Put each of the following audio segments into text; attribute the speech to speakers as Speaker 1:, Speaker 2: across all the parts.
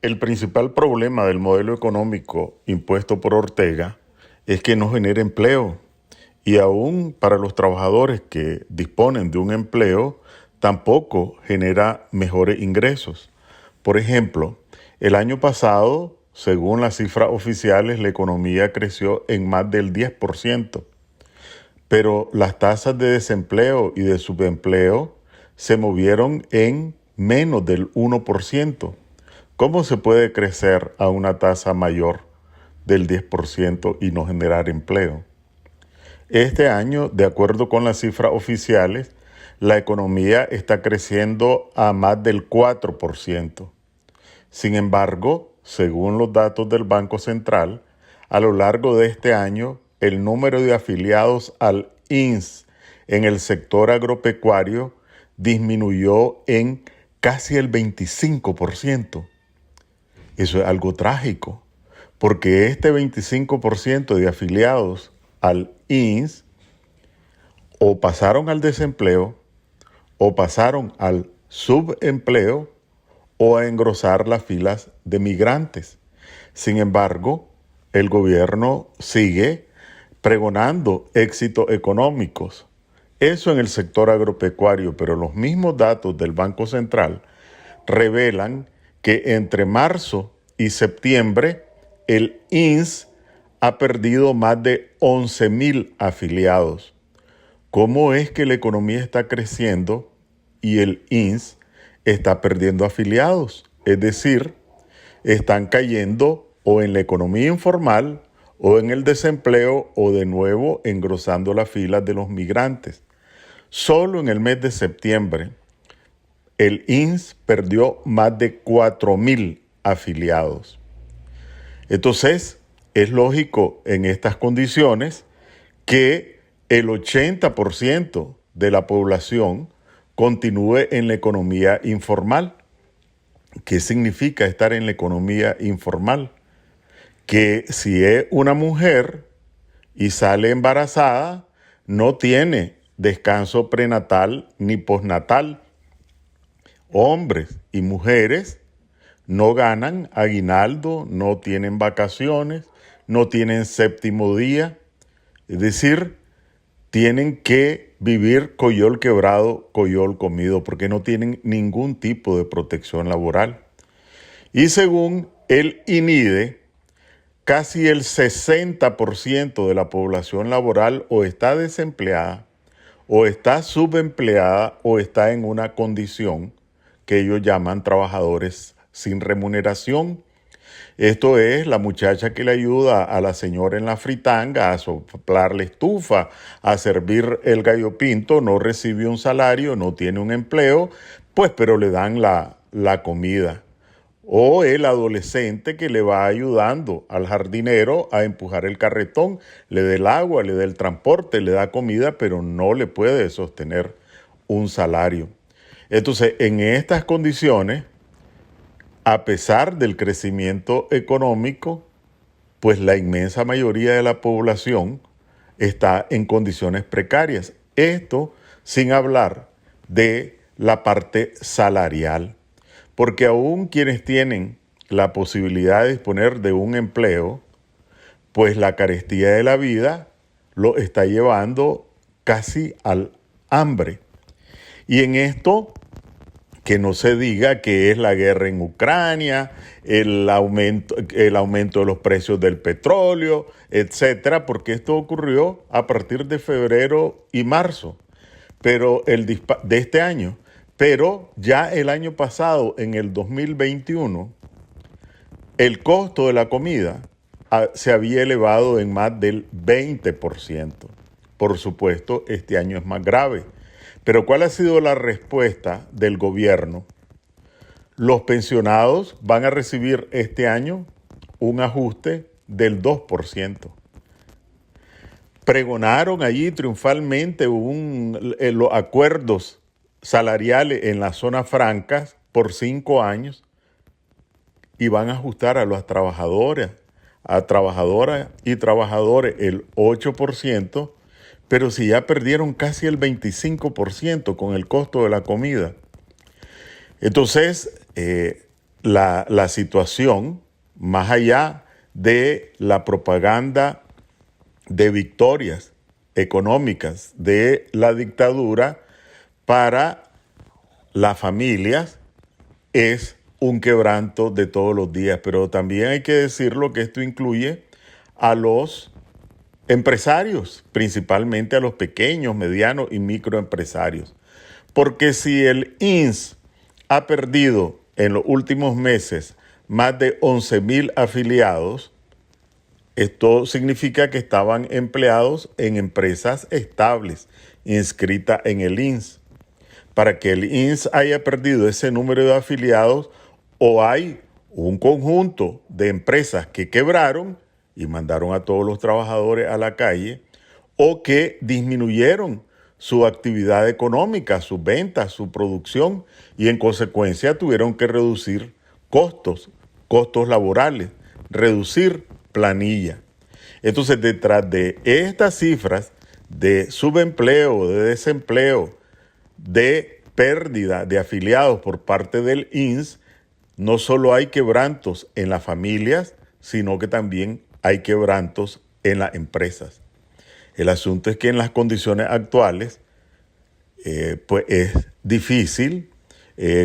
Speaker 1: El principal problema del modelo económico impuesto por Ortega es que no genera empleo y aún para los trabajadores que disponen de un empleo tampoco genera mejores ingresos. Por ejemplo, el año pasado, según las cifras oficiales, la economía creció en más del 10%, pero las tasas de desempleo y de subempleo se movieron en menos del 1%. ¿Cómo se puede crecer a una tasa mayor del 10% y no generar empleo? Este año, de acuerdo con las cifras oficiales, la economía está creciendo a más del 4%. Sin embargo, según los datos del Banco Central, a lo largo de este año, el número de afiliados al INSS en el sector agropecuario disminuyó en casi el 25%. Eso es algo trágico, porque este 25% de afiliados al INSS o pasaron al desempleo, o pasaron al subempleo, o a engrosar las filas de migrantes. Sin embargo, el gobierno sigue pregonando éxitos económicos. Eso en el sector agropecuario, pero los mismos datos del Banco Central revelan que entre marzo y septiembre el INSS ha perdido más de 11,000 afiliados. ¿Cómo es que la economía está creciendo y el INSS está perdiendo afiliados? Es decir, están cayendo o en la economía informal o en el desempleo o de nuevo engrosando las filas de los migrantes. Solo en el mes de septiembre, el INSS perdió más de 4,000 afiliados. Entonces, es lógico en estas condiciones que el 80% de la población continúe en la economía informal. ¿Qué significa estar en la economía informal? Que si es una mujer y sale embarazada, no tiene descanso prenatal ni postnatal. Hombres y mujeres no ganan aguinaldo, no tienen vacaciones, no tienen séptimo día. Es decir, tienen que vivir coyol quebrado, coyol comido, porque no tienen ningún tipo de protección laboral. Y según el INIDE, casi el 60% de la población laboral o está desempleada, o está subempleada, o está en una condición que ellos llaman trabajadores sin remuneración. Esto es la muchacha que le ayuda a la señora en la fritanga a soplar la estufa, a servir el gallo pinto, no recibe un salario, no tiene un empleo, pues pero le dan la comida. O el adolescente que le va ayudando al jardinero a empujar el carretón, le da el agua, le da el transporte, le da comida, pero no le puede sostener un salario. Entonces, en estas condiciones, a pesar del crecimiento económico, pues la inmensa mayoría de la población está en condiciones precarias. Esto sin hablar de la parte salarial, porque aún quienes tienen la posibilidad de disponer de un empleo, pues la carestía de la vida lo está llevando casi al hambre. Y en esto, que no se diga que es la guerra en Ucrania, el aumento de los precios del petróleo, etcétera, porque esto ocurrió a partir de febrero y marzo, pero de este año. Pero ya el año pasado, en el 2021, el costo de la comida se había elevado en más del 20%. Por supuesto, este año es más grave. Pero ¿cuál ha sido la respuesta del gobierno? Los pensionados van a recibir este año un ajuste del 2%. Pregonaron allí triunfalmente los acuerdos salariales en las zonas francas por 5 años y van a ajustar a las trabajadoras y trabajadores el 8%, pero si ya perdieron casi el 25% con el costo de la comida. Entonces, la situación, más allá de la propaganda de victorias económicas de la dictadura para las familias, es un quebranto de todos los días. Pero también hay que decirlo que esto incluye a los empresarios, principalmente a los pequeños, medianos y microempresarios. Porque si el INS ha perdido en los últimos meses más de 11,000 afiliados, esto significa que estaban empleados en empresas estables, inscritas en el INS. Para que el INS haya perdido ese número de afiliados, o hay un conjunto de empresas que quebraron y mandaron a todos los trabajadores a la calle, o que disminuyeron su actividad económica, sus ventas, su producción, y en consecuencia tuvieron que reducir costos laborales, reducir planilla. Entonces, detrás de estas cifras de subempleo, de desempleo, de pérdida de afiliados por parte del INS, no solo hay quebrantos en las familias, sino que también hay quebrantos en las empresas. El asunto es que en las condiciones actuales, pues es difícil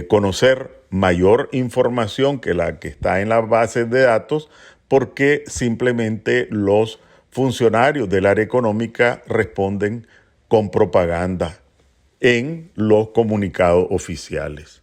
Speaker 1: conocer mayor información que la que está en las bases de datos, porque simplemente los funcionarios del área económica responden con propaganda en los comunicados oficiales.